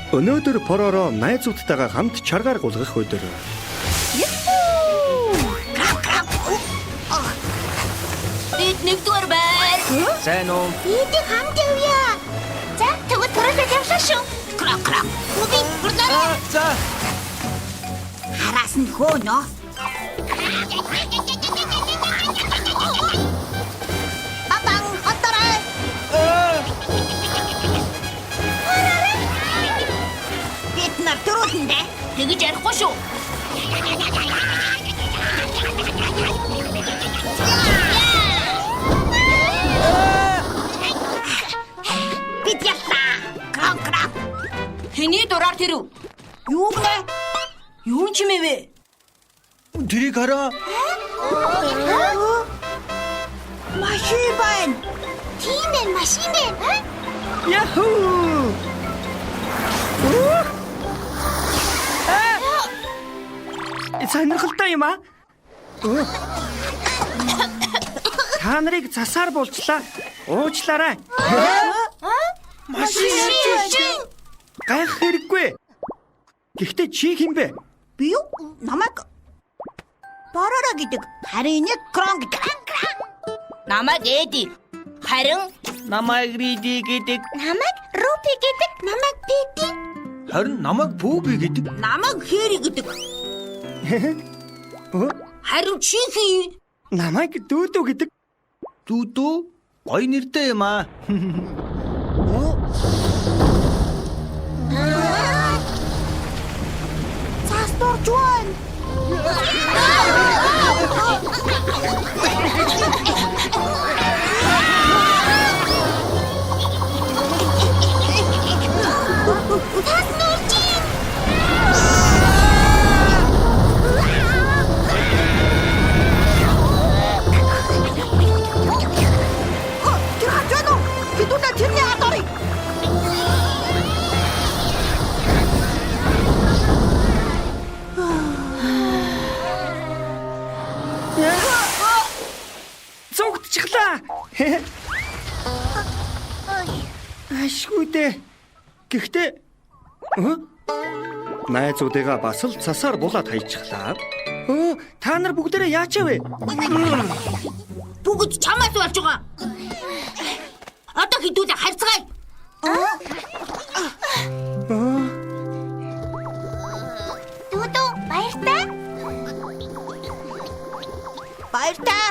Өнөөдөр Поророо найзуудтайгаа хамт чаргаар гулгах өдөр. Бид нэгдүгээр байр. Сайн уу? Бид хамт явъя. За, тэгвэл Поророо явлаа шүү. Крак. Үгүй, гурлаа. За. Хараас нь хөөнө. Бабан, отторой. Бид нар дөрөвөндөө тэгж ярихгүй шүү. Бид ясаа. Крак. Хэний дураар тэрв? Юу гэнэ? Юу ч юм бэ? Тэрийг хараа. Машин байна. Тийм ээ, машин байна. Яхуу! Сонирхолтой юм аа. Та нарыг засаар булчлаа. Уучлаарай. Машин Машин. гайх хэрэггүй. Гэхдээ чи хэм бэ? Би юу? Намайг Поророо гэдэг. Харин нэг крон гэдэг. Намайг Эди. Харин Намайг Риди гэдэг. намайг Рупи гэдэг. Намайг Пити. Харин намайг Пүүби гэдэг. Намайг Хэри гэдэг. Харин чи хий? Намайг Дүүдүү гэдэг. Дүүдүү? Гоё нэртэй юм аа. Цаас дорж байна. Цаас нурж байна. Тэр хаж байна уу? Бидүүнээ тэрний ард оръё. Зүгтчихлаа. Ашгүй дээ. Гэхдээ найзуудыгаа бас л цасаар булаад хайчихлаа. Та нар бүгдээрээ яачаа вэ? Бүгд чамаас болж байгаа. Одоо хэдүүлээ харьцгаая. Дүүдүү баяртай. Баяртай.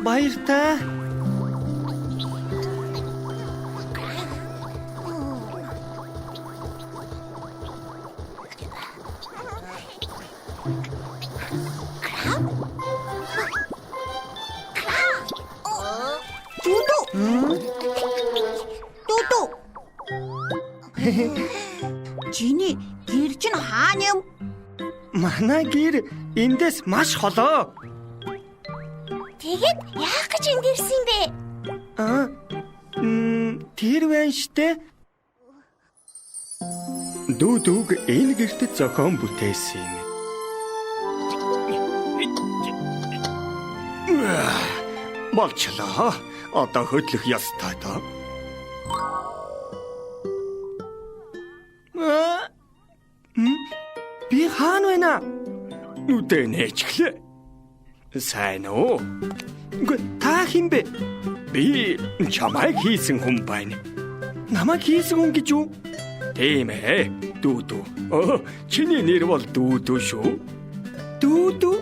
Баяртай. Дүүдүү. Чиний гэр чинь хаана юм? Манай гэр эндээс маш холоо. Тэгээд яах гэж энд ирсэн бэ? Тэр байна штэ. Дүүдүүг энэ гэрт зохион бүтээсэн юм. Болчлоо. Одоо хөдлөх ёстой доо. Би хаана байна? Үдэ нээчихлээ. Сайн уу? Та хэн бэ? Би чамайг хийсэн хүн байна. Намайг хийсэн хүн гэж юу? Тийм ээ, Дүүдүү. Чиний нэр бол Дүүдүү шүү. Дүүдүү?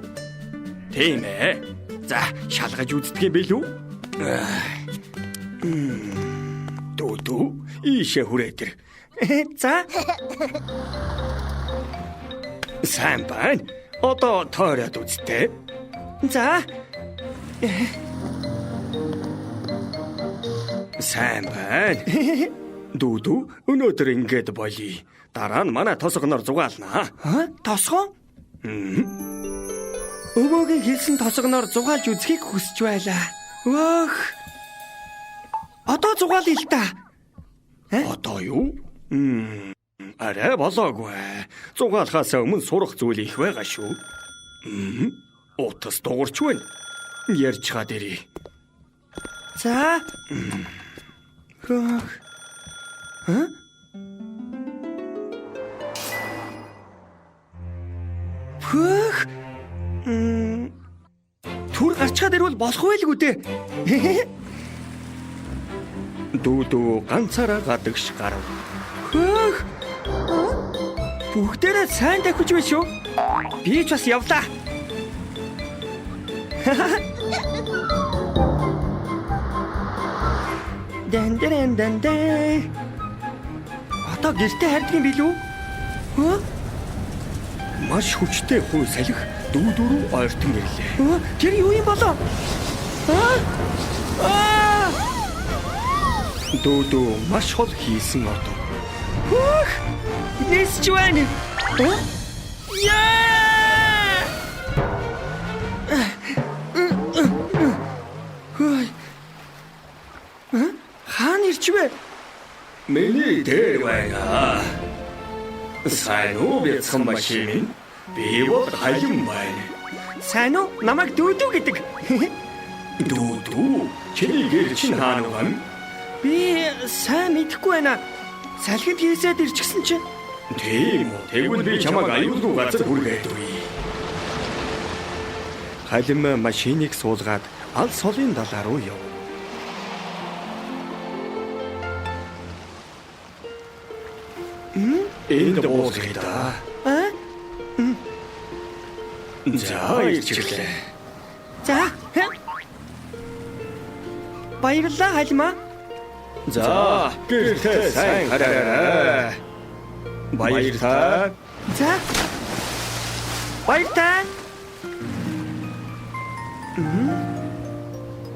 Тийм ээ. За, шалгаж үздэг юм билүү? Дүүдүү, ийшээ хүрээ тэр. За. Сайн байна. Одоо тойроод үзтээ. За. Сайн байна. Дүүдүү, өнөөдөр ингэж болъё. Дараа нь манай тосгоноор зугаалнаа. Тосгон? Өвөөгийн хэлсэн тосгоноор зугаалж үзхийг хүсэж байлаа. Өөх. Одоо зугаалъя л та. Одоо юу? Арай болоогүй. Зугаалхаас өмнө сурах зүйл их байгаа шүү. Утас дуурч байна. Ярьж хаад ирээ. За. Хөөх. Хэ? Хөөх. Түр гарчгаад ирвэл болох байлгүй дээ. Дүүдөө ганцаараа гадагш гарав. Хөөх. Бүгдээрээ сайн давхиж байна шүү. Би ч бас явлаа. Дан. Одоо гэртээ хардаг юм билүү? Хөө? Маш хүчтэй хүй салхи дүүдөрөө ойртон ирлээ. Тэр юу юм болоо? Дүүдөө маш хол хийсэн одоо. Хөөх! Нисч байна. Яа! Хөөе. Хаана ирчвэ? Миний дээр байна. Сайн уу бяцхан машин? Би бол хайлан байна. Сайн уу? Намайг дүүдүү гэдэг. Дүүдүү? Чиний гэр чинь хаана вэ? Би сайн мэдэхгүй байна. Салхинд хийсээд ирчихсэн чинь. Тийм үү. Тэгвэл би чамайг аюулгүй газар хүргээд өгье. Халим машиныг суулгаад аль солын далаа руу яв. Энд боолгоё да. За ирчихлээ. За. Баярлалаа Халима. За, гэртээ сайн хараарай. Баярлалаа. За. Баярлалаа.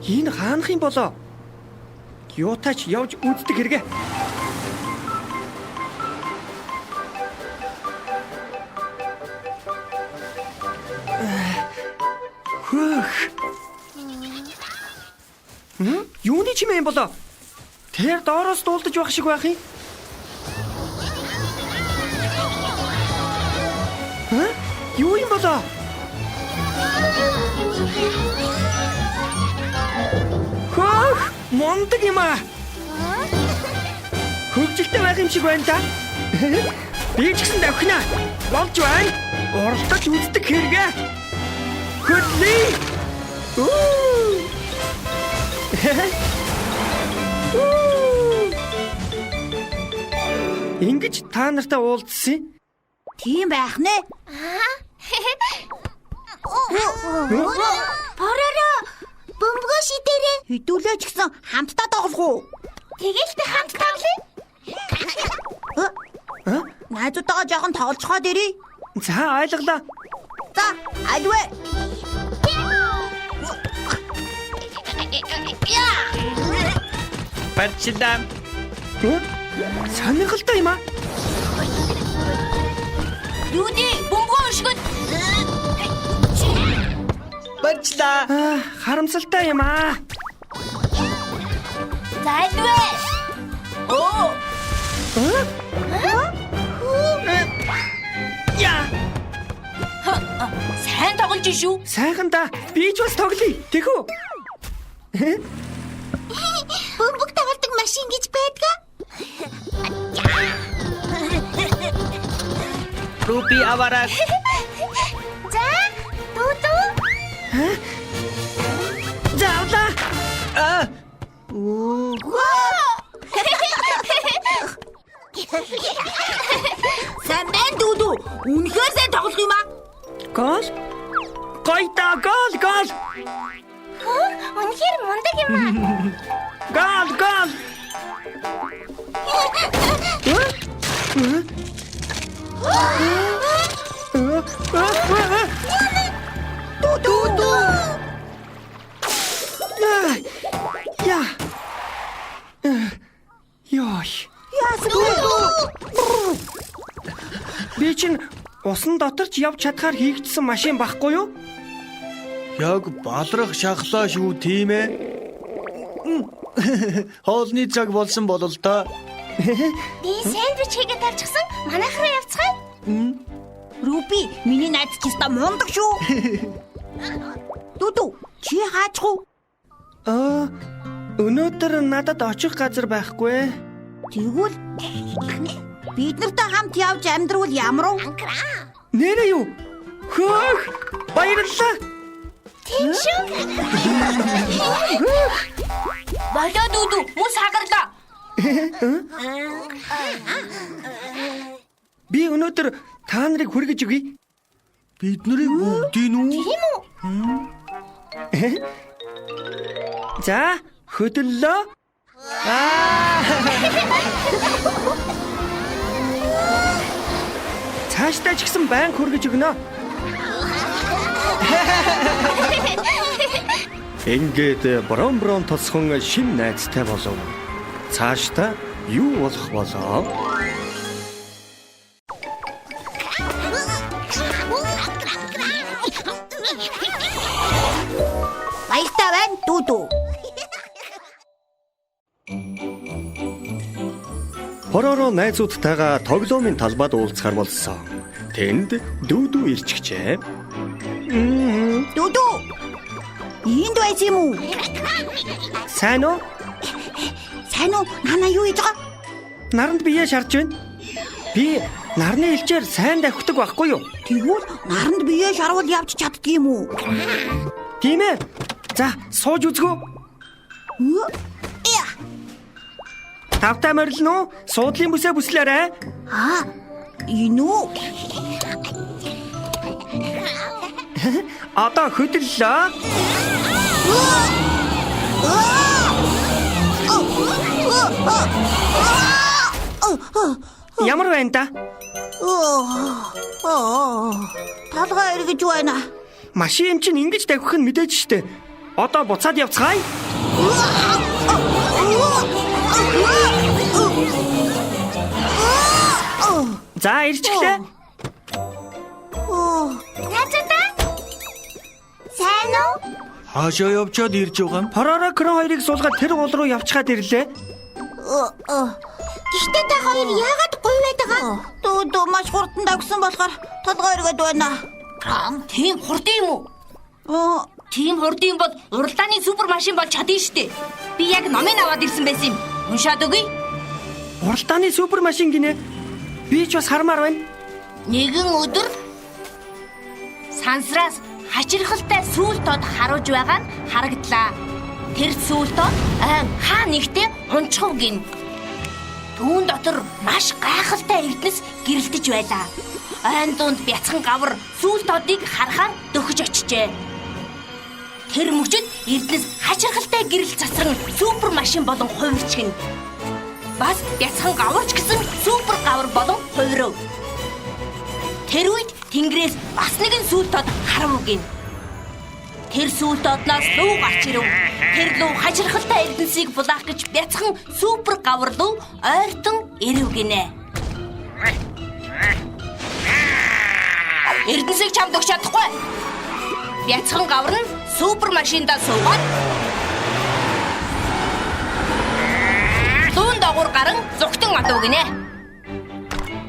Энэ хаанах юм болоо? Юутаач явж үздэг хэрэгэ. Хөөх. Юуны чимээ юм болоо? Тэр доороос дуулдаж байх шиг байх юм. Юу юм болоо? Хөөх! Мондөг юм аа. Хөвгөлтэй байх юм шиг байна та. Би ч гэсэн давхина. Болж байна. Уралдаж үздэг хэрэгэ. Хөдлөе. Ингэж та нартай уулзсан? Тийм байх нэ. Бороо. Бөмбөгөө шидээрээ. Хөдөлөөч гэсэн хамтдаа тоглох уу? Тэгэл би хамт тоглоё. Найзуудтайгаа жоохон тоглоцохоо дэрий. За ойлголоо. За, альвэ. Барчлаа. Сонирхолтой юм аа. Юуны бөмбөгөө өршгөд. Барчлаа. Харамсалтай юм аа. За, альвэ. Оо. Яа. Сайн тоглож шүү. Сайхан да. Би ч бас тоглоё. Тэхүү. Бөмбөг тоглодог машин гэж байдгаа. Рупи авараа. За, дүүдүү. Заавла. Сайн байна дүүдүү. Үнэхээр сайн тоглох юм аа. Гол. Гойда гол. Үнэхээр мундаг юм аа. Гол. Дүүдүү. Я. Ёй. Яасан дүүдүү. Би чинь усан дотор ч явж чадхаар хийгдсэн машин байхгүй юу? Яг балрах шахлаа шүү тийм ээ. Хоолны цаг болсон болол та. Би сэндвич хийгээд авчихсан. Манайх руу явцгаая. Рупи, миний найз ч өстой мундаг шүү. Дүүдүү, чи хаачих уу? Өнөөдөр надад очих газар байхгүй. Тэгвэл бид нартай хамт явж амьдрал ямар вэ? Нэрээ юу? Хөөх! Баярлалаа. Тийм шүү. Болоо дүүдүү мөн сагарлаа. Би өнөөдөр та нарыг хүргэж өгье. Бид нарыг бүгдийн үү? Тийм үү? За, хөдлөлөө. Цаашдаа ч гэсэн байн хүргэж өгнө. Ингээд брон тосхон шин найзтай болов. Цаашдаа юу болох болоо? Баяртай байна дүүдүү. Хоророо найзуудтайгаа тоглоомын талбайд уулзахар болсон. Тэнд дүүдүү ирчихжээ. Дүүдүү. Энд байсан юм уу? Сайн уу? Сайн уу? Нана юу хийж байгаа? Наранд бие шарж байна. Би нарны элчээр сайн давхдаг байхгүй юу? Тэгвэл наранд бие шарвал явж чаддаг юм уу? Тийм ээ. За, сууж үзгөө. Яа. Тавтай морилно уу? Суудлын бүсээ бүслээрэй. Энэ үү? Одоо хөдлөлөө. Ямар байна та? Талгаа эргэж байна. Машин чинь ингэж давхих нь мэдээж штэ. Одоо буцаад явцгаая. За, ирчихлээ. Тацаа. Сайн уу? Хаашаа явчаад ирж байгаа юм? Хоророо крон хоёрыг суулгаад тэр уул руу явчихад ирлээ. Гэхдээ та хоёр яагаад гоё байдаг аа? Дүүдүү маш хурдан давгсан болохоор толгой эргээд байна. Тийм хурдан юм уу? Тийм хурдан бол уралдааны супер машин болж чадна штэ. Би яг номыг аваад ирсэн байсан юм. Уншаад өгье. Уралдааны супер машин гинэ. Би ч бас хармаар байна. Нэгэн өдөр сансраас хачирхалтай сүүл тод харуулж байгаа нь харагдлаа. Тэр сүүл тод хаа нэгтээ унчхав гин. Түүн дотор маш гайхалтай эрдэнэс гэрэлтэж байлаа. Айн дунд бяцхан гавар сүүл тодыг харахаар дөхөж очижээ. Тэр мөчөд эрдэнэс хачирхалтай гэрэл засран супер машин болон хувирчгэн. Бас бяцхан гаварч гэсэн супер гавар болон хувирв. Тэр үед тэнгэрээс бас нэгэн сүүл тод харав гин. Тэр сүүл тодноос луу гарч ирв. Тэр луу хачирхалтай эрдэнсийг булаах гэж бяцхан супер гавар луу ойртон ирв гинэ. Эрдэнсийг чамд өгч чадахгүй. Бяцхан гавар нь супер машиндаа суугаад луун дагуур гарan зүгтэн одов гинэ.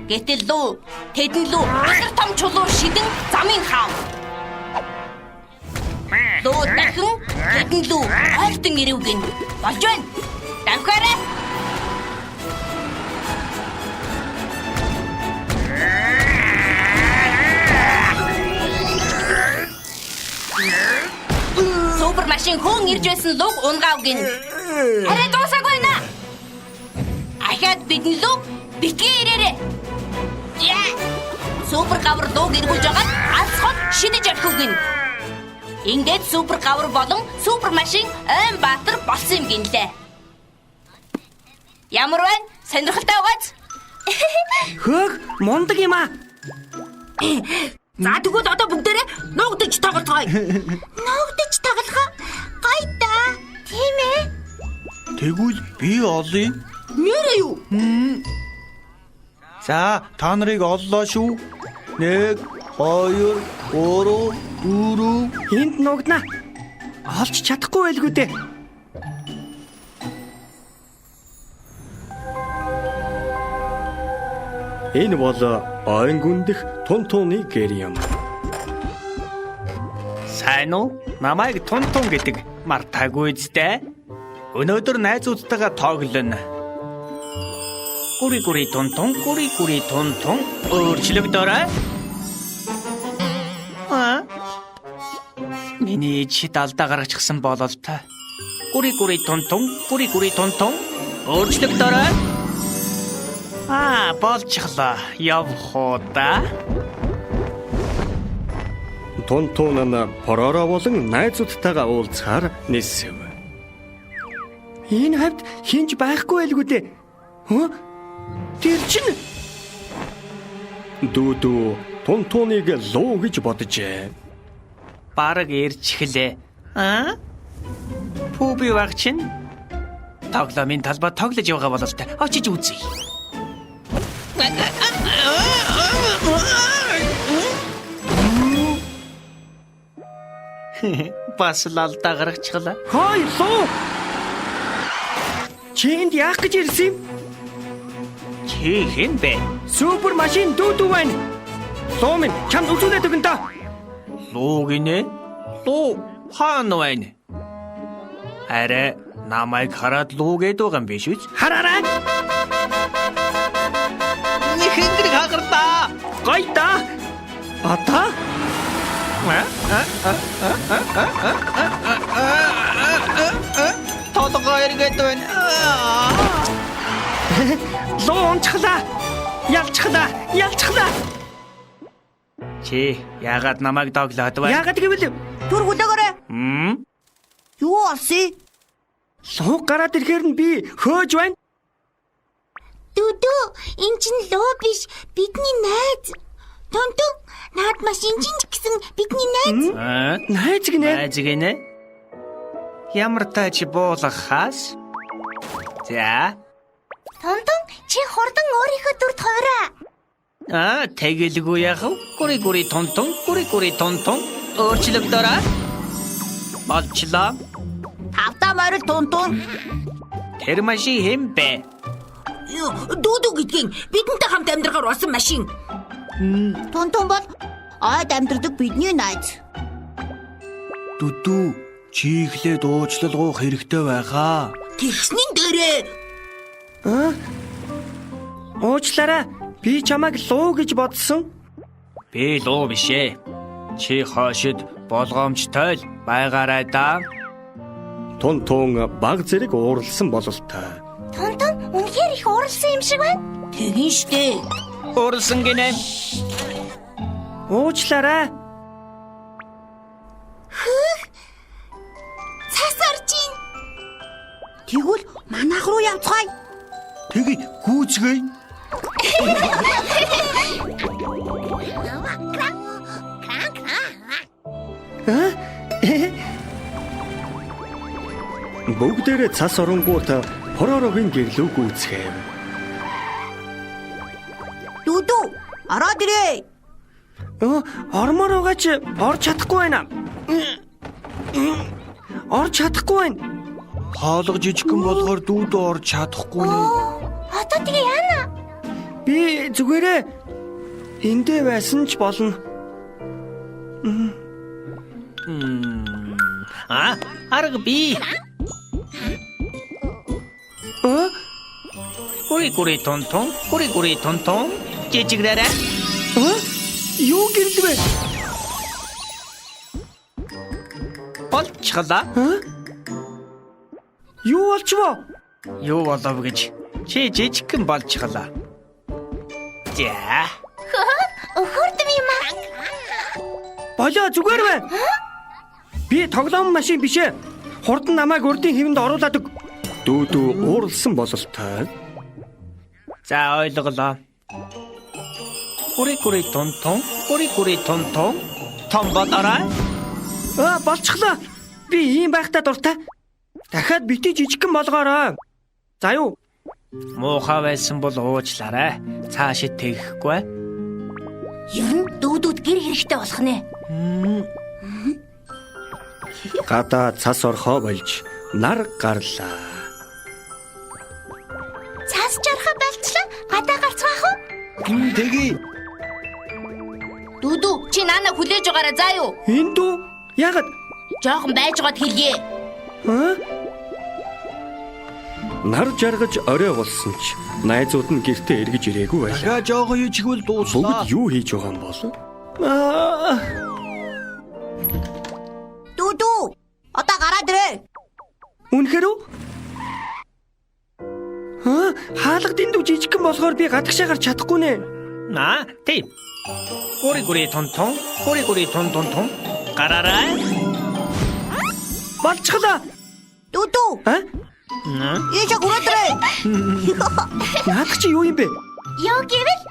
Гэтэл луу тэдэн луу асар том чулуу шидэн замын хаав. Луу дахин тэдэн луу ойртон ирв гин. Болж байна. Давхаарай. Супер машин хүн ирж байсан луг унгаав гин. Арай дуусаагүй нэ. Ахад бидний луг битгий ирээрээ. Супер гавар луг эргүүлж байгаад алсхот шидэж орхив гин. Ингээд супер гавар болон супер машин айн баатар болсон юм гинлээ. Ямар байна? Сонирхолтой байгааз? Хөөх, мундаг юм аа. За тэгвэл одоо бүгдээрээ нуугдаж тоглоцгоё. Ногдож тоглохоо гайда. Тийм ээ. Тэгвэл би олъё. Нэрээ юу? За, та нарыг оллоо шүү. 1 2 3 4 Энд нуугдана. Олж чадахгүй байлгүй дээ. Энэ бол ойн гүндэх тун тууны гэр юм. Сайн уу? Намайг Тун гэдэг мартаагүй зү? Өнөөдөр найзуудтайгаа тоглоно. Гүри гүри тун тун өөрчлөгдөөрэй. Миний чид алдаа гаргачихсан бололтой. Гүри гүри тун тун өөрчлөгдөөрэй. Болчихлоо. Явах уу да? Тунтун нь Поророо болон найзуудтайгаа уулзахаар ниссэв. Энэ хавьд хинж байхгүй байлгүй дээ. Тэр чинь Дүүдүү Тунтуныг луу гэж боджээ. Бараг ирчихлээ. Пүүби баг чинь тоглоомын талбай тоглож явгаа бололтой. Очиж үзье. Бас л алдаа гаргачихлаа. Хой луу. Чинд яах гэж ирсэн юм? Чи хэн бэ? Супер машин Дүүдүү байна. Луу минь чамд үзүүлээд өгөн та. Луу гинэ? Луу хаана байна? Арай намайг хараад луу гэдэг байгаа юм биш үү? Хараарай. Нэхэндрийг хагарлаа. Гайда. Ата? Тодорхой эргээд байна. Луу онцглаа. Ялцглаа. Чи яагаад намайг тоглоод байна? Яагаад гэвэл Түр хүлээгээрэй. Юу олсон? луу гараад ирэхээр нь би хөөж байна. Дүүдүү, энэ чинь луу биш, бидний найз. Тунтун, наад машин чинь гэсэн бидний найз. Найз гинэ. Найз гинэ? Ямар тач буулгахаас? За. Тунтун, чи хурдан өөрийнхөө дүрд хувираа. Тэгэлгүй яах вэ? Гүри тунтун. Өөрчлөгдөөрэй. Болчлоо. Тавтаа морил Тунтун. Тэр машин хэм бэ? Дүүдүү гэдгийг бидэнтэй хамт амьдрахаар болсон машин. Тунтун бол ойд амьдрдаг бидний найз. Дүүдүү, чи ихлээд уучлал гуйх хэрэгтэй байгаа. Тэгснийн дээрээ. Уучлаарай. Би чамайг луу гэж бодсон. Би луу биш ээ. Чи хоошид болгоомжтой л байгаарай да. Тунтун баг зэрэг ууралсан бололтой. Тунтун, үнэхээр их ууралсан юм шиг байна. Тэгин штэ. Ууралсан гинэ. Уучлаарай. Цас орж ийн. Тэгвэл манайх руу явцгаая. Тэгэ гүйцгээе. Бүгдээрээ цас оронгууд Поророгийн гэрлүүг үүсгэв. Дүүдүү, ороод ирээ. Ормоор байгаа ч орж чадахгүй байна. Хаалга жижигхэн болохоор дүүдөө орж чадахгүй нэ. Одоо тэгээ яана? Би зүгээрээ эндээ байсан ч болно. Арга би. Гүри тунтун. Жижигрээрээ. Юу гэрлэвэ? Болчихлоо. Юу болчихвоо? Юу болов гэж чи жижигхэн болчихлоо. За. Өхөрдөм юм аа. Болоо зүгээр бай. Би тоглоом машин биш ээ. Хурдан намайг урдын хэвэнд оруулаад өг. Дүүдүү ууралсан бололтой. За ойлголоо. Гүри тунтун. Том болоорой. Болчихлоо. Би ийм байхдаа дуртай. Дахиад бити жижигхэн болгоорой. За юу? Муухай байсан бол уучлаарай. Цаашид тэгэхгүй. Ер нь дүүдүүд гэр хэрэгтэй болох нэ. Гадаа цас орхоо болж нар гарлаа. Цаас жархаа болчлаа. Гадаа гарцгаах уу? Тэgi. Дүүдүү, чи наана хүлээж байгаарай заа юу? Энд үү? Яагаад? Жохон байж гоод хэлье. Нар жаргаж орой болсон ч найзууд нь гэртээ эргэж ирээгүй байлаа. Дахиад жоохон юу чигвэл дууслаа. Бүгд юу хийж байгаа юм бол? Дүү, одоо гараад ирээ. Үнэхээр үү? Хаалга дэндүү жижигхэн болохоор би гадагшаа гарч чадахгүй нэ. Тийм. Гори тон тон. Гараарай. Болчихлоо. Дүү. Ийш гүрэтрээ. Наад чи юу юм бэ? Юу гэвэл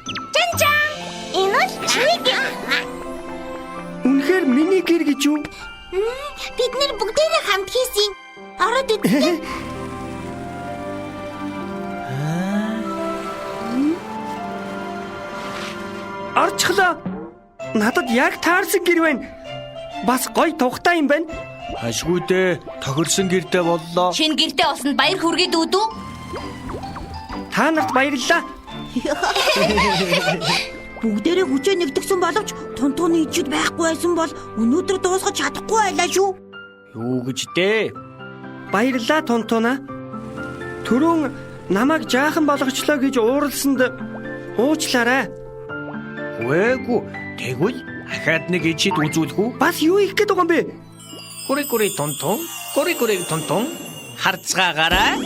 жан. Энэ л чиг. Үнэхээр миний гэр гэж юу? Бид нэр бүгдээрээ хамт хийсэн. Ороод идэх. Орчихлоо. Надад яг таарсан гэр байна. Бас гоё тухтай юм байна. Ашгүй дээ. Тохирсон гэрдээ боллоо. Шинэ гэртээ олсонд баяр хүргээ дүүдүү. Та нарт баярлалаа. Бүгдээрээ хүчээ нэгтгэсэн боловч тунтууны ичүүд байхгүй байсан бол өнөөдөр дуусгаж чадахгүй байлаа шүү. Юу гэж дээ? Баярлалаа Тунтуна. Түрүүн намайг жаахан болгочлоо гэж ууралсанд уучлаарай. Үгүй. Тэгвэл ахаад нэг ичид үзүүлэх үү? Бас юу их гээд байгаа юм бэ? Гори тон. Харцгаагаарай.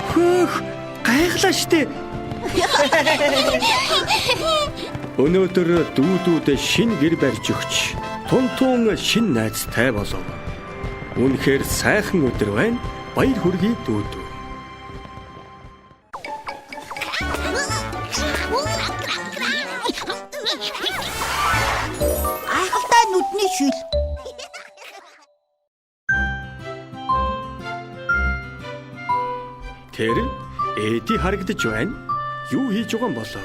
Хөөх, гайхлаа штэ. Өнөөдөр дүүдүүд шинэ гэр барьж өгч, Тунтун шинэ найзтай болов. Үнэхээр сайхан өдөр байна. Баяр хүргэе дүүдүү. Айхалтай нүдний шил. Тэр Эди харагдаж байна. Юу хийж байгаа юм болоо?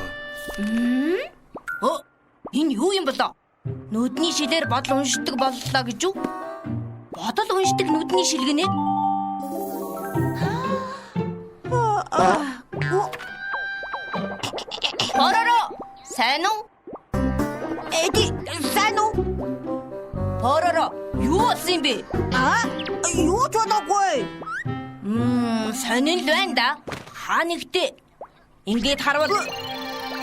Энэ юу юм болоо? Нүдний шилээр бодол уншдаг боллоо гэж юу? Бодол уншдаг нүдний шилгэнэ. Пороро, сайн уу? Эди, сайн уу? Пороро, юу болсон юм бэ? Юу ч болоогүй. Сонин л байна да. Хаа нэгтээ ингээд харвал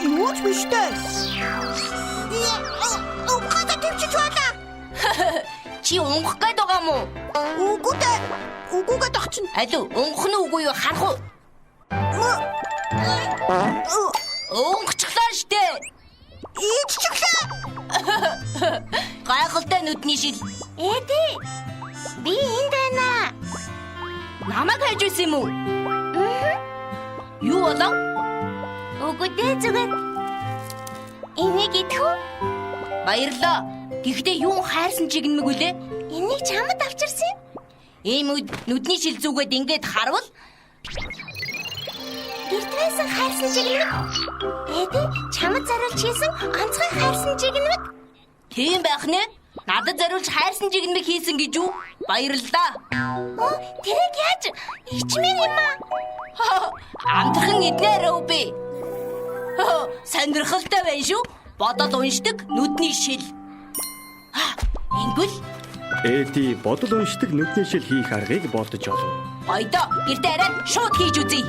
Юу ч биш дээ. Уухада төвчж байна. чи унгах гээд байгаа юм уу? Үгүй дээ. Үгүйгээ тагчин. Алуу, унгах нь үгүй юу харах уу? Унгахчлаа штэ. Иччихлээ. Гайхалтай нүдний шил. Эди. Би энд байна. Намайг хайж байсан юм уу? Юу болов? Үгүй дээ зүгээр. Энийг идэх үү? Баярлаа. Гэхдээ юу хайрсан чигнэмэг үлээ? Энийг чамд авчирсан юм. Ийм нүдний шил зүгээд ингээд харвал гэртээсэн хайрсан чигнэмэг. Эди чамд зариулж хийсэн онцгой хайрсан чигнэмэг. Тийм байх нэ? Надад зариулж хайрсан чигнэмэг хийсэн гэж юу? Баярлалаа. Тэрийг яаж ичмээр юм аа? Амтхан иднээр өвбэ. Сонирхолтой байна шүү. Бодол уншдаг нүдний шил. Ингүүл Эди бодол уншдаг нүдний шил хийх аргыг бодож олов. ойдоо гэртээ хараад шууд хийж үзье.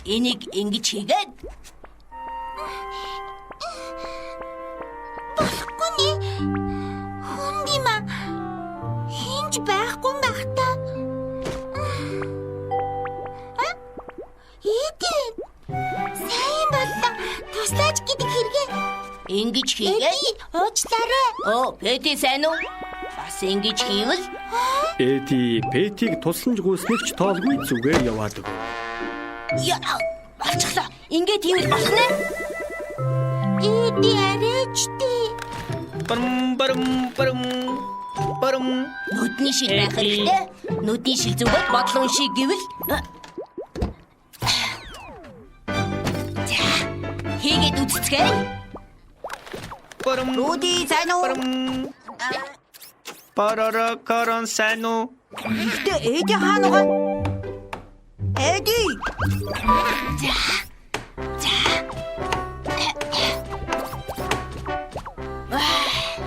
Энийг ингэж хийгээд Болохгүй нэ. Хүнд юм аа. Хинж байхгүй юм байх та. Эди. Сайн боллоо. Туслаач гэдэг хэрэгээ. ингэж хийгээд Уучлаарай. Пэти сайн уу? Бас ингэж хийвэл Эди Петиг тусламж гүйснэг ч тоолгүй зүгээр яваад өг. болчихлоо. Ингээд хийвэл болох нэ? Эди арайчтэй. Барам. Нүдний шил байх хэрэгтэй. Нүдний шил зүгээр бодол уншиг гэвэл хийгээд үзцгээе. Руди сайн уу? Парара каран сайн уу? Гэхдээ Эди хаана байгаа? Эди.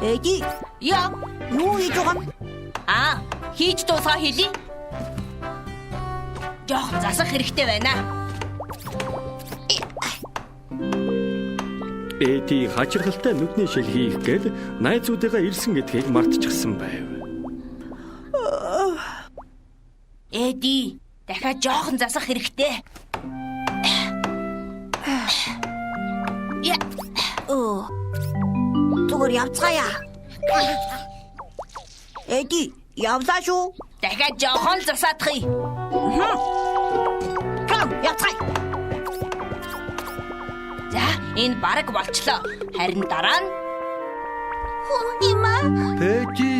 Эди, Яа. юу хийж байгаа юм? Хийж дуусгаа хэлий. Жохон засах хэрэгтэй байна. Эди хачиргалтай нүдний шил хийх гээд найзуудыгаа ирсэн гэдгийг мартчихсан байв. Эди, дахиад жохон засах хэрэгтэй. Зүгээр явцгаая. Эди, явлаа шүү. Дахиад жохон засаадахыг. Том, явцгаая. За, энэ бараг болчлоо. Харин дараа нь Хүндимаа. Пэти.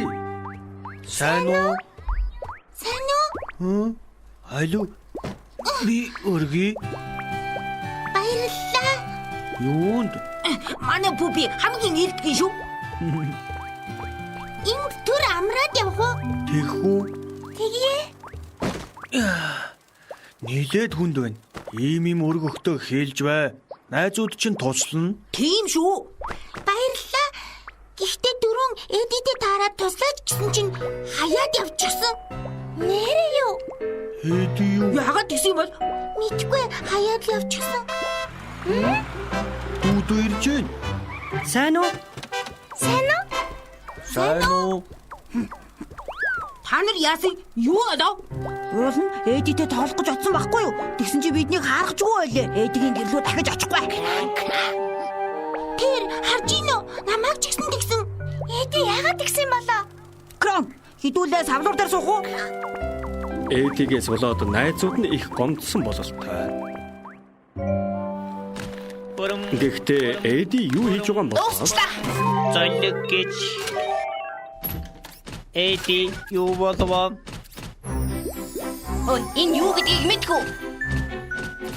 Сайн уу? Сайн уу? Алуу. Би өргий. Баярлалаа. Юунд? Манай пупи хамгийн эрдгэн шүү. Ийм түр амраад явах уу? Тэхүү. Тэгье. Нийлээд хүнд байна. Ийм өргөхтөө хэлж бай. Найзууд чинь туслана. Тийм шүү. Баярлалаа. Гэхдээ дөрөв эдитэй таараад туслаач гэсэн чинь хаяад явчихсан. Нэрээ юу? Эди юу? Яагаад гэсэн юм бол? Мэдгүй хаяад явчихсан. Дүүдөө ирж байна. Сайн уу? Сайн уу? Сайн уу? Та нар яасан юу болов? Уул нь эдитэй тоглох гэж оцсон байхгүй юу? Тэгсэн чи биднийг харахчгүй байлээ. Эдигийн гэрлөө дахиж очихгүй. Тэр харж ийн үү? Намайг ч гэсэн тэгсэн. Эди яагаад тэгсэн юм болоо? Кром, хідүүлээ савлуур дээр суух уу? Эдигээс болоод найзууд нь их гомдсон бололтой. Гэхдээ Эди юу хийж байгаа юм бол? дууслаа. Золиг гэж. Эди юу болов? Ой, энэ юу гэдгийг мэдгүй.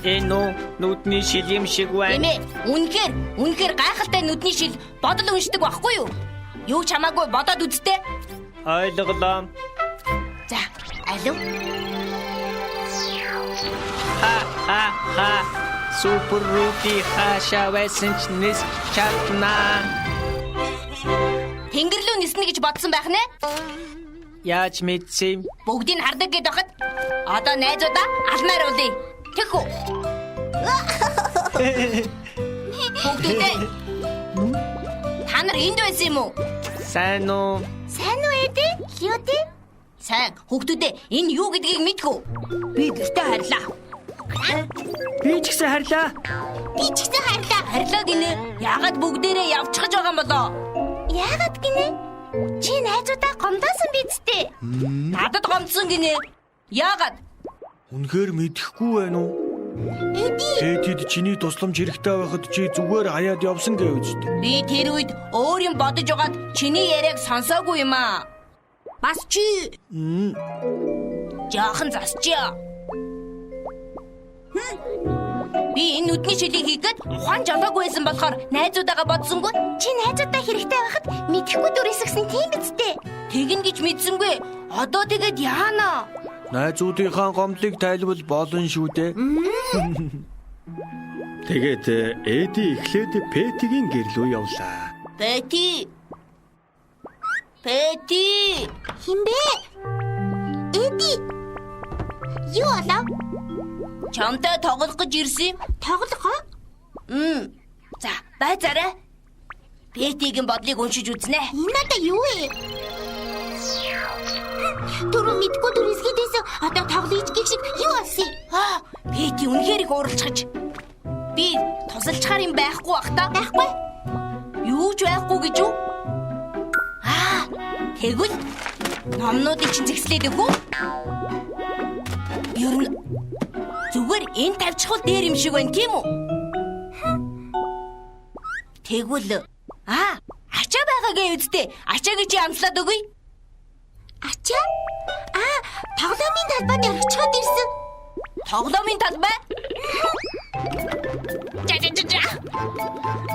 Энэ нүдний шил юм шиг Тийм байна. ээ. Үнэхээр гайхалтай нүдний шил бодол уншдаг байхгүй юу? Юу ч хамаагүй бодоод үзтээ. Ойлголоо. За, алив. Ха. Супер Рути хаашаа байсан ч нэс чатна. Тэнгэр лүү ниснэ гэж бодсон байх нэ? Яаж мэдсэн? Бүгдийг хардаг гэд байхад одоо найзуудаа алмаар уулъя. Тэхүү. Бүгдээ. Та нар энд байсан юм уу? Сайн уу? Сайн уу Эди? Лиоти? Сайн. Хүүхдүүдээ энэ юу гэдгийг мэдгүй. Би гэртээ харьлаа. Би ч гэсэн харлаа. Би ч гэсэн харьлаа. Харьлаа гинэ. Яагаад бүгдээрээ явчихж байгаа юм болоо? Яагаад гинэ? Чи найзуудаа гомдоосон биз дээ. Надад гомдсон гинэ. Яагаад? Үнэхээр мэдэхгүй байна уу? Эди, Тэд чиний тусламж хэрэгтэй байхад чи зүгээр хаяад явсан гэв үстэ. Би тэр үед өөр юм бодож байгаад чиний яриаг сонсоогүй юм аа. бас чи Жаахан засчаа. Би энэ нүдний шилийг хийгээд ухаан жолоогүй байсан болохоор найзуудаага бодсонгүй. чи найзуудаа хэрэгтэй байхад мэдхгүй дүрсгсэн тийм биз дээ. Тэгнэ гэж мэдсэнгүй. Одоо тэгээд яана? Найзуудынхаа гомдлыг тайлбал болно шүү дээ. Тэгээд Эди эхлээд Пэтигийн гэрлөө явлаа. Пэти. Хинбэ? Эди. Юу болов? Чамтай тоглох гэж ирсэн юм. Тоглох уу? За, байцаарай. Пэтигийн бодлыг уншиж үзнэ. Энэ надаа юу вэ? Түрүү мэдгүй дүрсгэдээс одоо тоглож гих шиг юу болсон? Пэти үнэхээр их ууралцгаж. Би тусалчхаар юм байхгүй бах та. Байхгүй. Юу ч байхгүй гэж юу? Тэгвэл номнуудыг чинь зэгслээд өгөө. Ер нь зүгээр энэ тавьчихвал дээр юм шиг байна тийм үү? Тэгвэл ачаа байгаагээ үздэй. Ачааг чи амслаад өгье. Ачаа? Тоглоомын талбайд орчиход ирсэн. Тоглоомын талбай?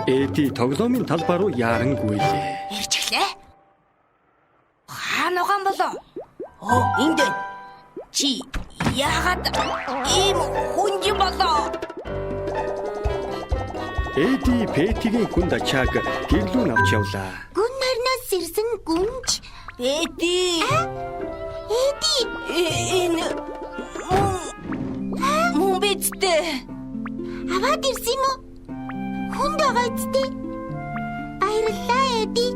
Эди тоглоомын талбай руу ярангуйлээ. Ирж эхлэе. Хаана угаан болоо? Энд байна. Чи яагаад ийм хүнд юм болоо? Эди Пэтигийн хүнд ачааг гэрлүүн авч явлаа. Гүн нарнаас ирсэн гүнж. Эди. Эди. Энэ мөн бидтэй. Аваад ирсэн юм уу? Хүнд байгаа эцтэй. Баярлалаа Эди.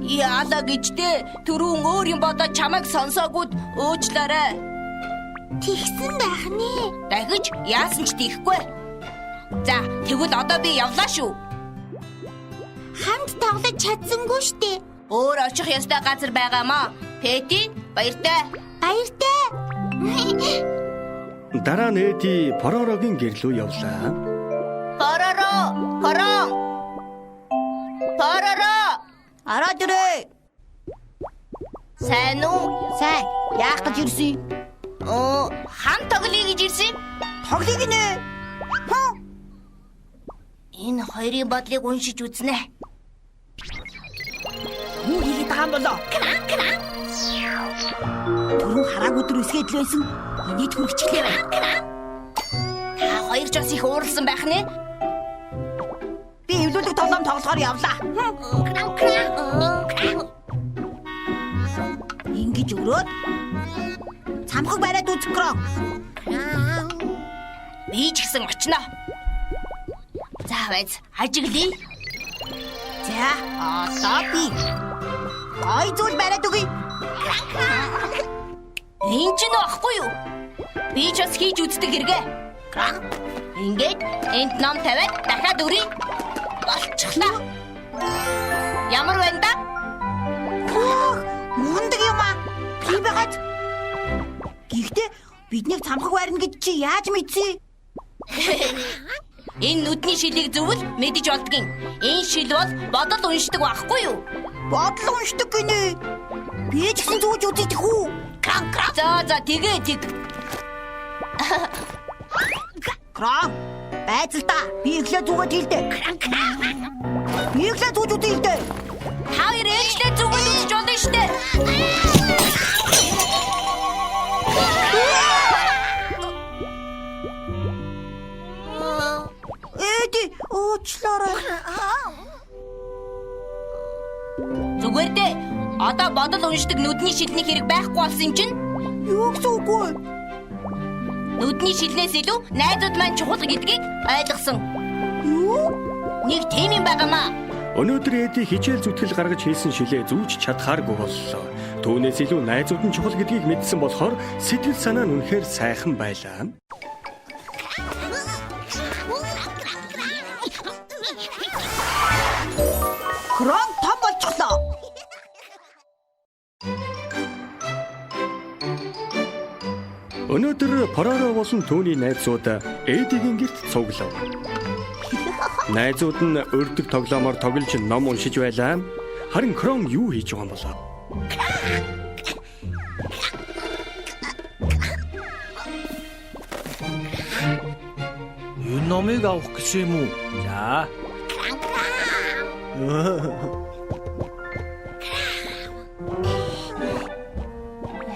Яалаа гэжтэй түрүүн өөр юм бодоод чамайг сонсоогууд өөчлөөрэй. Тэгсэн байх нэ. Дахиж яасан ч тийхгүй. За тэгвэл одоо би явлаа шүү. Хамт тоглож чадсангүй штэ. Өөр очих ёстой газар байгаамаа. Пэти баяртай. Баяртай. Дараа нь Эди Поророгийн гэрлүү явлаа. Пороро, порон. Пороро. Араад ирээ. Сайн уу? Сайн. Яах гэж ирсэн? Хамт тоглоё гэж ирсэн. Тоглоё гинэ. Энэ хоёрын бодлыг уншиж үзнэ. Юу хийгээд байгаа юм болоо? Түрүү харааг өдөр өсгээд л байсан. Энийг хүрчихлээ байна. Та хоёр ч бас их ууралсан байх нэ. Би эвлүүлэг тоглоом тоглохоор явлаа. Ингэж өрөөд цамхаг бариад үзэхгүй. Би ч гэсэн очноо. За байц ажиглая. За, одоо би гой зүйл бариад өгье. Энд ч нөхгүй юу? Би ч бас хийж үздэг хэрэгэ. Ингээд энд ном тавиад дахиад өрий. Болчихлаа. Ямар байна да? Мундаг юм аа. Би байгаад. Гэхдээ биднийг цамхаг барина гэж чи яаж мэдсэн? Энэ нүдний шилийг зөвл мэдэж болдгийн. Энэ шил бол бодол уншдаг байхгүй юу? Бодол уншдаг гинэ. Би ч гэсэн зүүж үзэх үү? За тэгээ тэг. Крам. Байцалтаа. Би ихлэ зүгээд хэлдэ. Би ихлэ зүүж үзье хэлдэ. Та хоёр ээжлээ зүгээд үзэж болно штэ. Эди, уучлаарай. Зүгээр дээ. Одоо бодол уншдаг нүдний шилний хэрэг байхгүй болсон юм чинь. Юу гэсэн үг вэ? Нүдний шилнээс илүү найзууд маань чухал гэдгийг ойлгосон. Юу? Нэг тийм юм байгаамаа. Өнөөдөр Эди хичээл зүтгэл гаргаж хийсэн шилээ зүүж чадхааргүй боллоо. Түүнээс илүү найзууд нь чухал гэдгийг мэдсэн болохоор сэтгэл санаа нь үнэхээр сайхан байлаа. Крам том болчихлоо. Өнөөдөр Пороро болон түүний найзууд Эдигийн гэрт цуглав. Найзууд нь өрдөг тоглоомоор тоглож ном уншиж байлаа. Харин Кром юу хийж байгаа юм болоо? Энэ номыг авах гэсэн юм уу? За.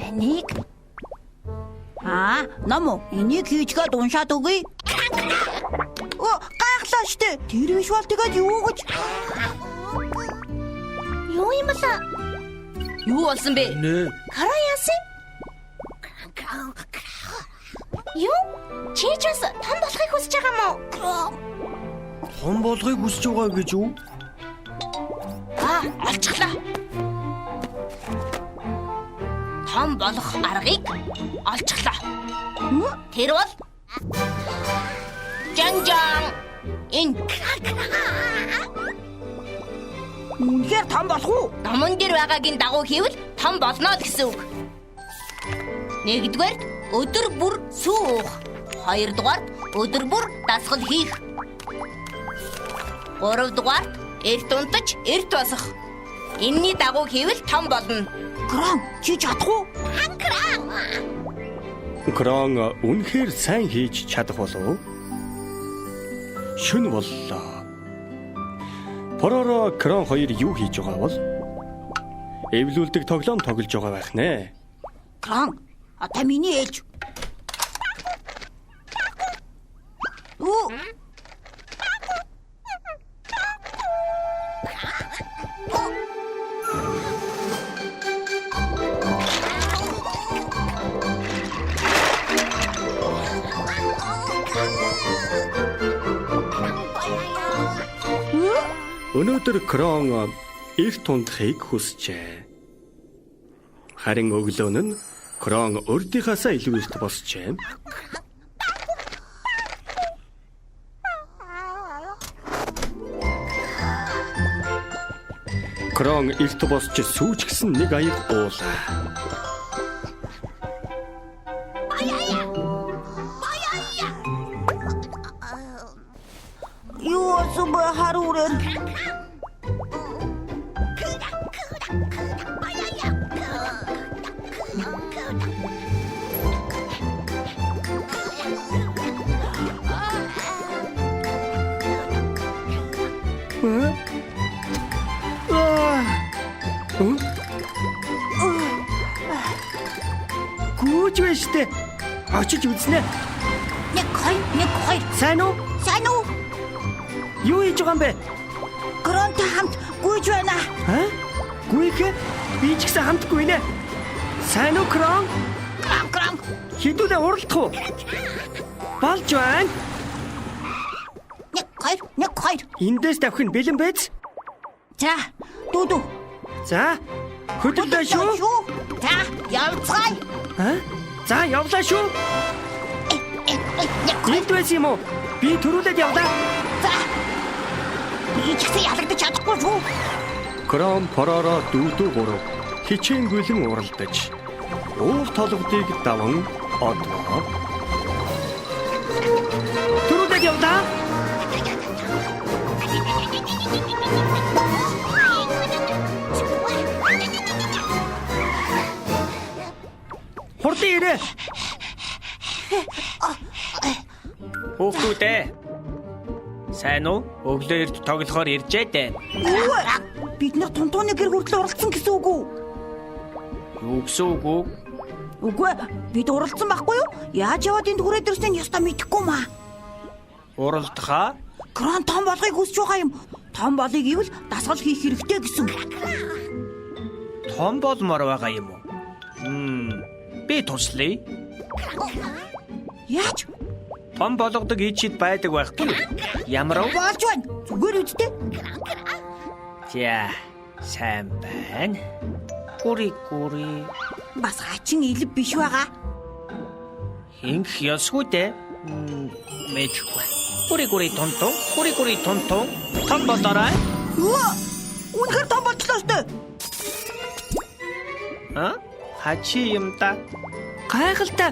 Энийг ном уу? Энийг хийчгээд уншаад өгье. Гайхлаа штэ. Тэр биш бол тэгээд юу гэж? Юу юм бэлээ? Юу болсон бэ? Нэ. Хараа яасан? Юу? Чи ч бас том болохыг хүсэж байгаа мó? Том болохыг хүсэж байгаа гэж юу? Олчихлаа. Том болох аргыг олчихлаа. Тэр бол Жанжан. Энэ Үнэхээр том болох уу? номон дээр байгаагийн дагуу хийвэл том болно л гэсэн үг. Нэгдүгээр өдөр бүр сүү уух. Хоёрдугаар өдөр бүр дасгал хийх. Гуравдугаар эрт унтаж эрт босох. Энийний дагуу хийвэл том болно. Крам, чи чадах уу? Кром үнэхээр сайн хийж чадах болов. Шүн боллоо. Пороро Кром хоёр юу хийж байгаа бол? Эвлүүлдэг тоглоом тоглож байгаа байх нэ. Крам, та миний ээж. Оо. Өнөөдөр Крон их тундахыг хүсжээ. Харин өглөө нь Крон урдийнхаасаа илүү эрт босчээ. Крон эрт босч сүүчгсэн нэг аяг уулаа. Юу асан бэ харуурын? Гүүж байна штэ. Очиж үзнэ. Нэг хоёр. Сайн уу? Сайн уу? Юу хийж байгаа юм бэ? Кронтой хамт гүйж байна. Гүйх? Би ч гэсэн хамтгүй нэ. Сайн уу Крон? Крон. Хідүүлээ уралдах уу? Болж байна. Нэг хоёр. Эндээс давхин бэлэн байц. За, дүү. За, хөдөлгөө шүү. За, явцгаая. За, явлаа шүү. Энд байсан юм уу? Би төрүүлээд явлаа. За. Би ч гэсэн ялагдаж чадахгүй шүү. Крон поророо дүүдүү гурав хичээнгүйлэн уралдаж уул толгодыг даван одлоо. Төрүүлээд явлаа. Хурдан ирээ. Хүүхдүүдээ. Сайн уу? Өглөө эрт тоглохоор иржээ дээ. Бид нар тунтууны гэр хүртэл уралдсан гэсэн үг үү? Юу гэсэн үг үү? Үгүй, бид уралдсан байхгүй юу? Яаж яваад энд хүрээд ирсэн нь ястаа мэдэхгүй маа. Уралдахаа? Крон том болгохыг хүсэж байгаа юм. Том болыг ивэл дасгал хийх хэрэгтэй гэсэн. Том болмоор байгаа юм уу? Би туслая. Яаж? Том болгодог ичид байдаг байхгүй юу? Ямар Болж байна. Зүгээр үсттэй. За, сайн байна. Гүри. Бас хачин илб биш байгаа. Хинх ёсгүй дээ. Мэдэхгүй. Гүри тунтун. Том болоорой. Үнэхээр том болчихлоо шүү дээ. Хачи юм да. Гайхалтай.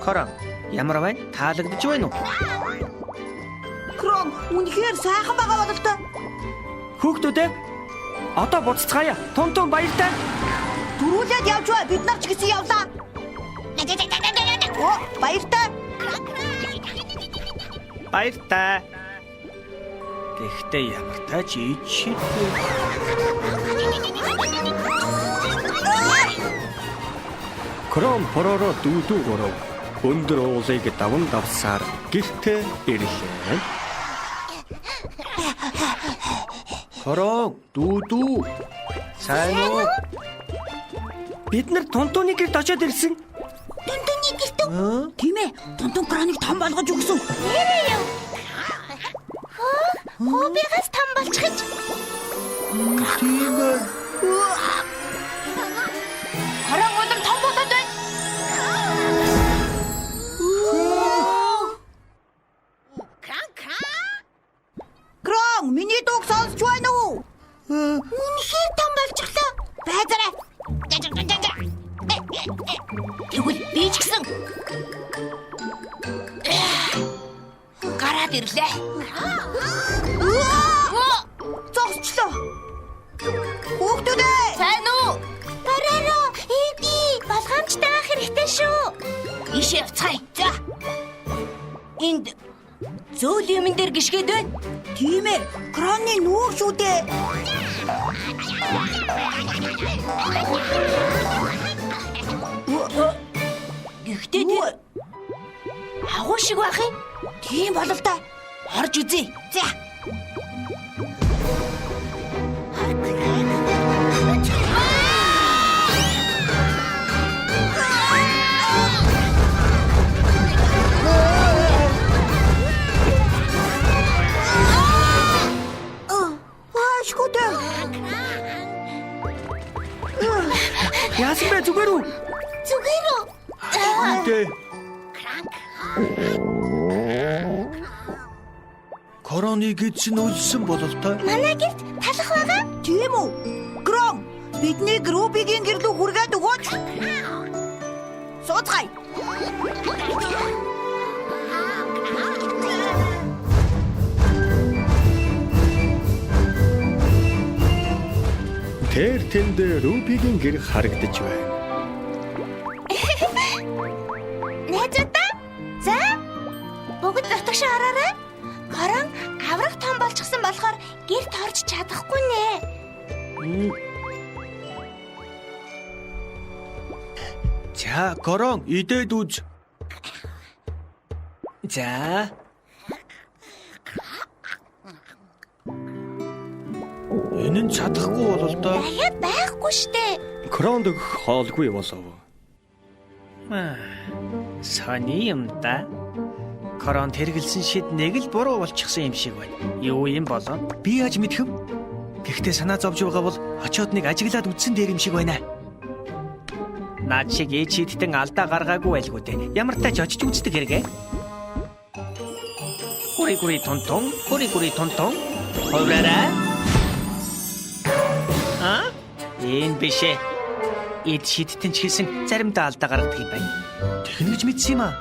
Крон, ямар байна? Таалагдж байна уу? Крон, үнэхээр сайхан байгаа бол та. Хүүхдүүдээ одоо буцацгаая. Тунтун баяртай. Төрүүлээд явж бай. Бид нар ч гэсэн явлаа. Баяртай. Баяртай. Гэхдээ ямар тач ичид. Крон поророо дүүдүү гурав өндөр уулыг даван давсаар гэртээ ирлээ. Крон, дүүдүү. Сайн уу? Бид нар тунтууны гэрт очиод ирсэн. Тунтууны гэрт үү? Тийм ээ. Тунтун Кроныг том болгож өгсөн. Хоббигаас том болчихж. Тийм ээ. Харин өндөр том болоод байна. Крон, миний дууг сонсч байна уу? Үнэхээр том болчихлоо. Байзараа. Тэгвэл би ч гэсэн гараад ирлээ. Зогсчлоо. Хүүхдүүдээ. Сайн уу? Гараараа, Эди, болгоомжтой ах хэрэгтэй шүү. Ишээ явцгаая. За. Энд зөөл юмн дээр гიშгээд байна. Тийм ээ. Кронны нүүр шүү дээ. Гэхдээ тэр агуу шиг байх юм. Тийм болол та. Орж үзье. За. дээ. Короныг эзэн үлсэн болол та. Манай гэрт талах байгаа. Тийм үү? Крон, бидний Рубигийн гэр рүү хүргээд өгөөч. Сууцгаая. Тэр тэнд Рубигийн гэр харагдаж байна. Найзуудаа. За. Бүгд дотогш хараарай. Корон авраг том болчихсон болохоор гэрт орж чадахгүй нэ. За, Корон идээд үз. За. Энэ нь чадахгүй болол доо. Дахиад байхгүй штэ. Кронд хоолгүй болов. Сони юм да. Корон тэргэлсэн шид нэг л буруу болчихсон юм шиг байна. Юу юм болоо? Би яаж мэдхэв? Гэхдээ санаа зовж байгаа бол очоод нэг ажиглаад үтсэн дээр юм шиг байна. Наад шиг ээжидтэн алдаа гаргаагүй байлгүй дээ. Ямар тач очиж үздэг хэрэгэ. Гури тонтон. Хойраарай. Энэ бишээ. Эд шидтэн ч хийсэн заримдаа алдаа гаргадаг юм байна. Тэгнэж мэдсэн юм аа.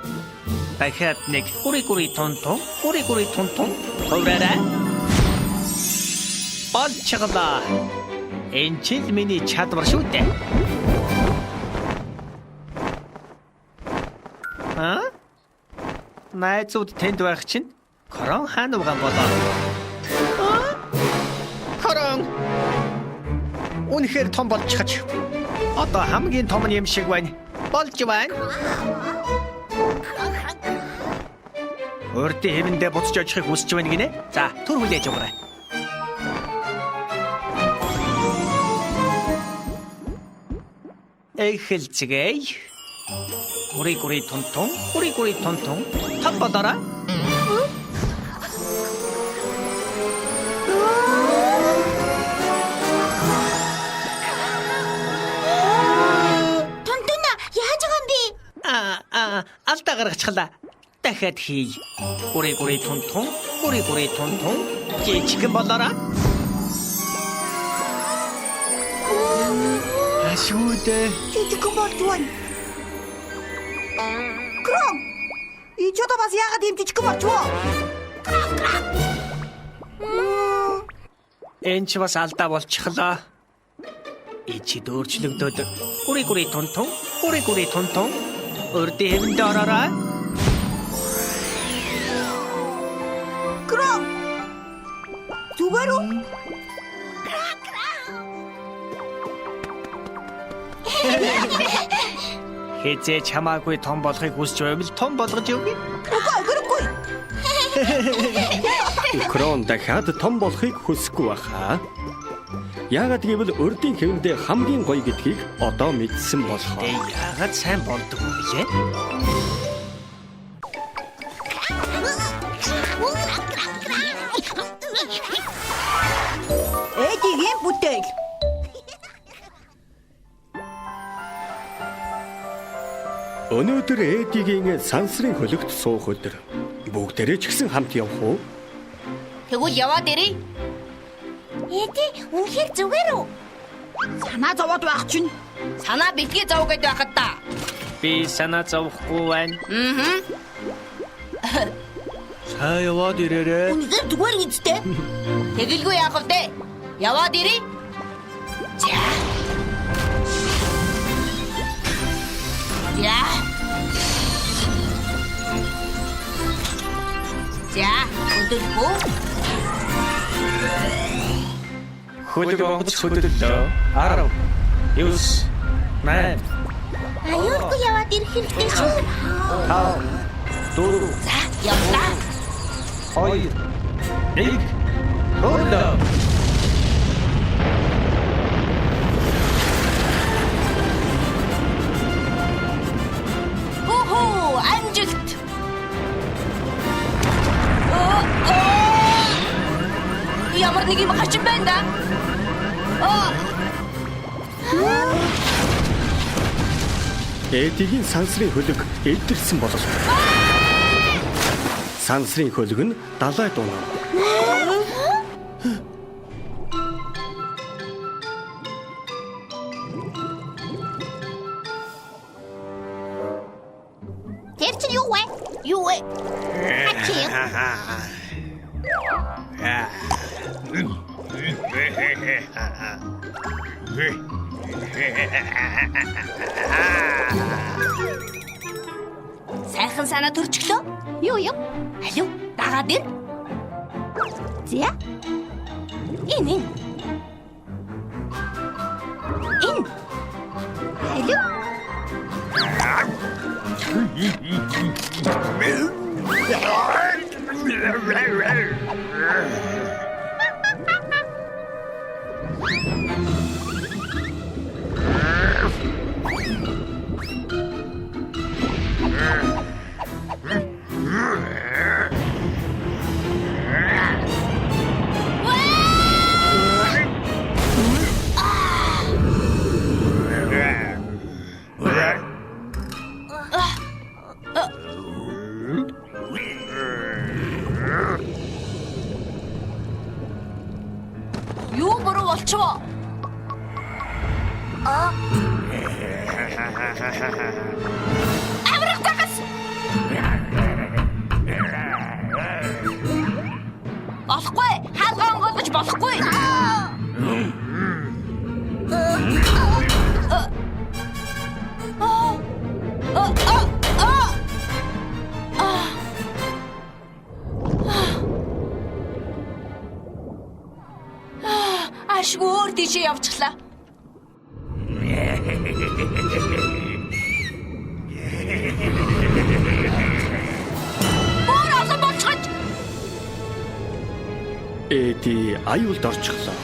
Дахиад нэг гури тонтон. Хойраарай. Болчихлоо. Энэ ч л миний чадвар шүү дээ. Найзууд тэнд байх чинь Корон хаана байгаа болоо? Корон! Үнэхээр том болчихж. Одоо хамгийн том юм шиг байна. Болж байна. Өөртөө хэвэндээ буцаж очихыг хүсэж байна гинэ. За, түр хүлээж өгөөрэй. Эхэлцгээе. Гури тонтон. Тав болоорой. Тонтона яаж байгаа юм бэ? Алдаа гаргачихлаа. Дахиад хий. Гури тонтон. Жижиг болоорой. Ашгүй. Жижиг болж байна. Крон! И чудо бас яагаад юм жижиг болчихвоо? Энд ч бас алдаа болчихлоо. Ичид өөрчлөгдөөд. Гури тонтон. Өрдөө хэвэндээ ороорой. Крон! Зүгээр үү? Хэзээ чамаагүй том болохыг хүсч байвал том болгож өгье. Үгүй. Крон дахиад том болохыг хүсэхгүй баха. Яагаад гэвэл өрдийн хэвэндээ хамгийн гоё гэдгийг одоо мэдсэн болохоор. Яагаад сайн болдог юм бэ? Эдигийн бүтээл. Өнөөдөр Эдигийн сансрын хөлөгт суух өдөр. Бүгдээрээ ч гэсэн хамт явах уу? Тэгвэл яваад ирье. Эди үнэхээр зүгээр үү? Санаа зовоод байх чинь. Санаа битгий зовгээд байхад та. Би санаа зовхгүй байна. Сайн яваад ирээрээ. Үнэхээр зүгээр үсттэй. Тэгэлгүй яах вэ? Яваад ирье. За, өдөргөө. Хөлөг онгоц хөдөллөө. 10, 9, 8, Аюулгүй яваад ирэх хэрэгтэй шүү. 5, 4, За, явлаа. 2, 1. Хөлөө. Оо, амжилт. Ямар нэг юм хачин байна да. Эдигийн сансрын хөлөг элдэрсэн болов. Сансрын хөлөг нь далай дуунав. Тэр чинь юу вэ? Юу вэ? Хачи. Сайхан санаа төрчихлөө. Юу? Алуу, дагаад ир. Зя. Энэ. Алуу. Юу буруу болчихвоо? Аврах тагас. Болохгүй. Хаалгаа онгойлгож болохгүй. Ашгүй өөр тийшээ явчихлаа. Өөр олон болчиход. Эди аюулд орчихлоо.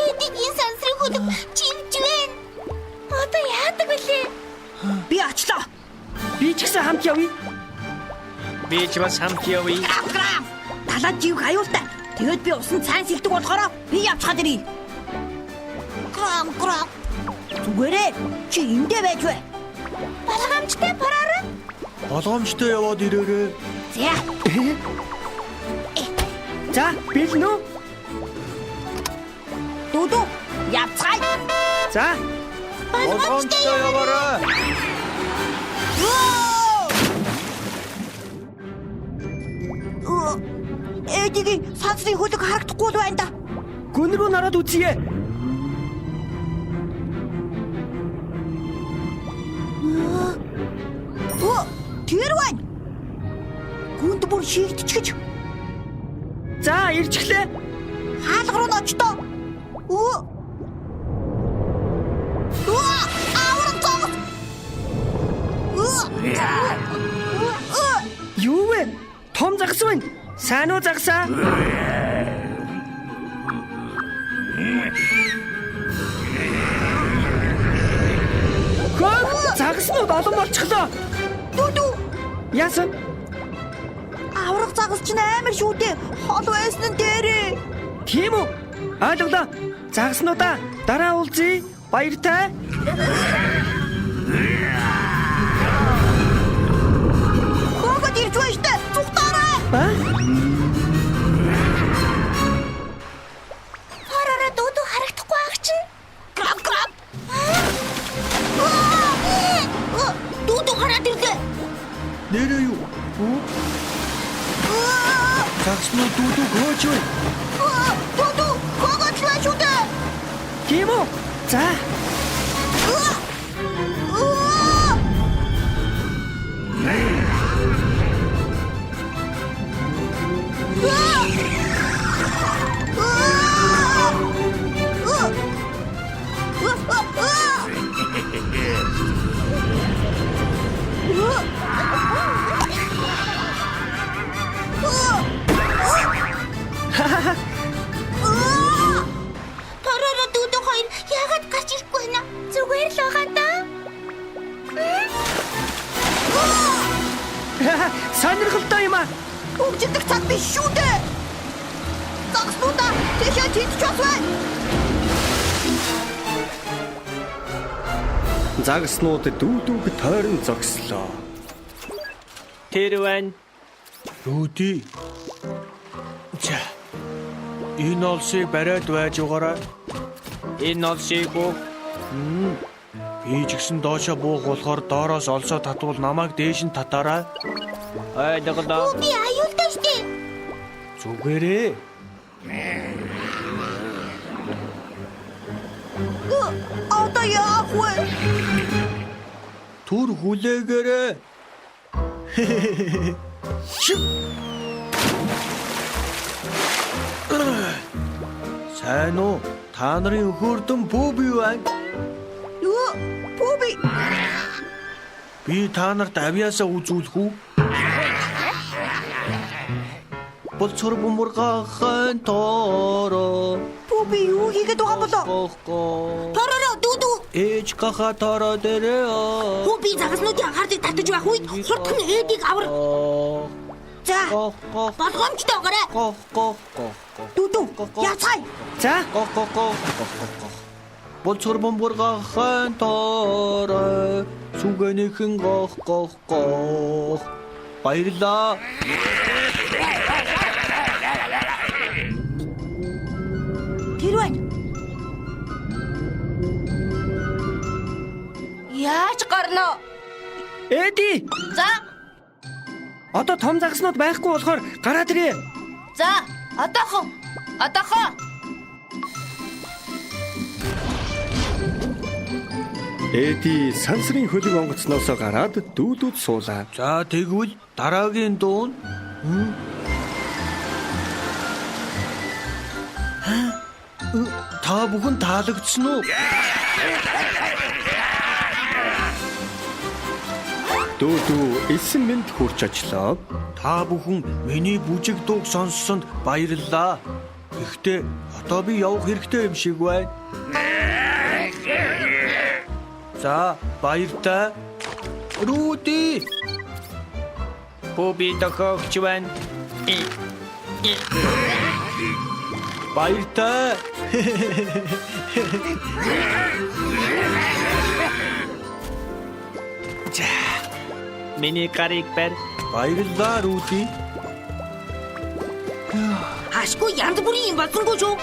Эдигийн сансрын хөлөг чимж байна. Одоо яадаг вүлээ? Би очлоо. Би ч гэсэн хамт явъя. Би ч бас хамт явъя. Грав. Далаад живэх аюултай. Тэгээд би усан цайн сэлдэг болохоор би явчихад ирье. Грав. Зүгээрээ чи эндээ байж бай. Болгоомжтой параараа. Болгоомжтой яваад ирээрээ. За. За, бэлэн үү? Дудуу явцгаая. За, Болгоомжтой яваарай. Эдигийн сансрын хөлөг харагдахгүй л байна да. гүн рүү нараад үзье. Тэр байна. Гүнд бүр шигдчихэж. За, ирчихлээ. Хаалга руу ночдоо. Аврах тагас. Юу вэ? Том загас байна. Сайн уу загсаа? Хөөе, загснууд олон болчихлоо. Дудуу. Яасан? Аврах загас чинь амар шүү дээ. Хол байсан нь дээрээ. Тийм үү? Ойлголоо. Загснуудаа дараа уулзъя. Баяртай. Хөөд ирж байна штэ. Зүгтаарай. Параараа дуудуу харагдахгүй ах чинь. Грав. Дуудуу гараад ирлээ. Нэрээ юу? Загснууд дуудуу гооч бай. Дудуу. Хөөд л шүү дээ. Тийм үү? За, Параараа дуудуу хоёр яагаад гарч ирэхгүй байна? Зүгээр л байгаа да. сонирхолтой юм аа. Хөгжөлдөх цаг биш шүү дээ. Загснуудаа тийшээ тэнцэж бас байна. Загаснууд дүүдүүг тойрон зогслоо. Тэр байна. Рүди. За. Энэ олсыг бариад байж угаарай. Энэ олсыг уу. Би ч гэсэн доошо буух болохоор доороос олсоо татвал намайг дээш нь татаарай. Ойлголоо. Би аюултай штэ. Зүгээрээ. Одоо яах вэ? Түр хүлээгээрээ. Сайн уу? Та нарын өхөрдөн Бүүби байна. Юу? Бүүби. Би та нарт авьяасаа үзүүлэх үү? Болцор бумургахан торо. Бүүби юу хийгээд байгаа болоо? Тороо дүүдүү. Ээж гаха торо дээрээ. Бүүби загаснуудын анхаарлыг татаж байх үед хурдхан ээдийг авар. За. Болгоомжтой байгаарай. Дүүдүү. Яцай. За. Болцор бумургахан торо. Сүгэнийхэн гох. Баярлаа. Тэр байна. Яаж гарно? Эди. За. Одоо том загаснууд байхгүй болохоор гараад ирээ. За. Одоохон. Эди сансрын хөлөг онгоцноос гараад дүүдүүд суулаа. За тэгвэл дараагийн дуун. Та бүхэн таалагдсан уу? Дүүдүү 9 минут хурж очлоо. Та бүхэн миний бүжиг дууг сонссонд баярлалаа. Гэхдээ одоо би явах хэрэгтэй юм шиг байна. За, баяртай. Рүди. Бүүби тохиогч байна. Баяртай. За. Миний гарыг барь. Баярлалаа Рүди. Ашгүй янз бүрийн юм болсонгүй шүү.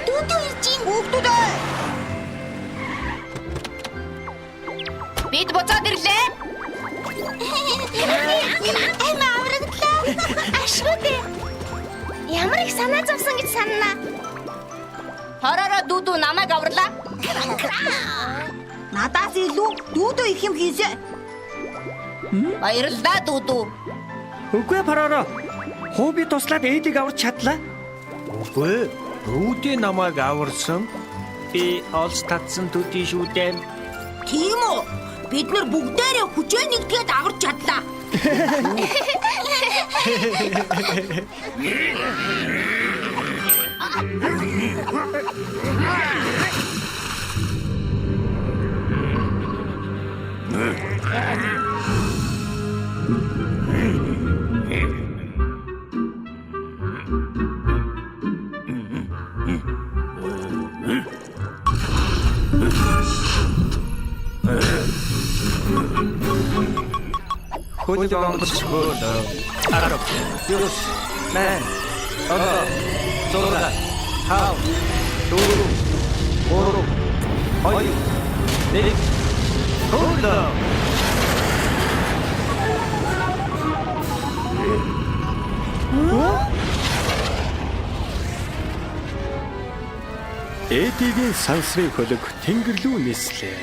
Дүүдүү иржин хүүхдүүд ơi. Бид буцаад ирлээ. Аймаа авраглаа. Ашгүй дээ. Ямар их санаа зовсон гэж санана. Хоророо дүүдүү намайг аварлаа. Надаас илүү дүүдүү их юм хийсэ. Баярлалаа дүүдүү. Үгүй параараа. Хууби туслаад эдийг аварч чадлаа. Үгүй. Рүди намайг аварсан. Би олс татсан төдий шүү дээ. Тийм үү? Бид нар бүгдээрээ хүчээ нэгтгээд аварч чадлаа. Хөлөг онгоц хөлөө. 10, 9, 8, 7, 6, 5, 4, 3, 2, 1. Хөлөө. Эдигийн сансрын хөлөг тэнгэр рүү нислээ.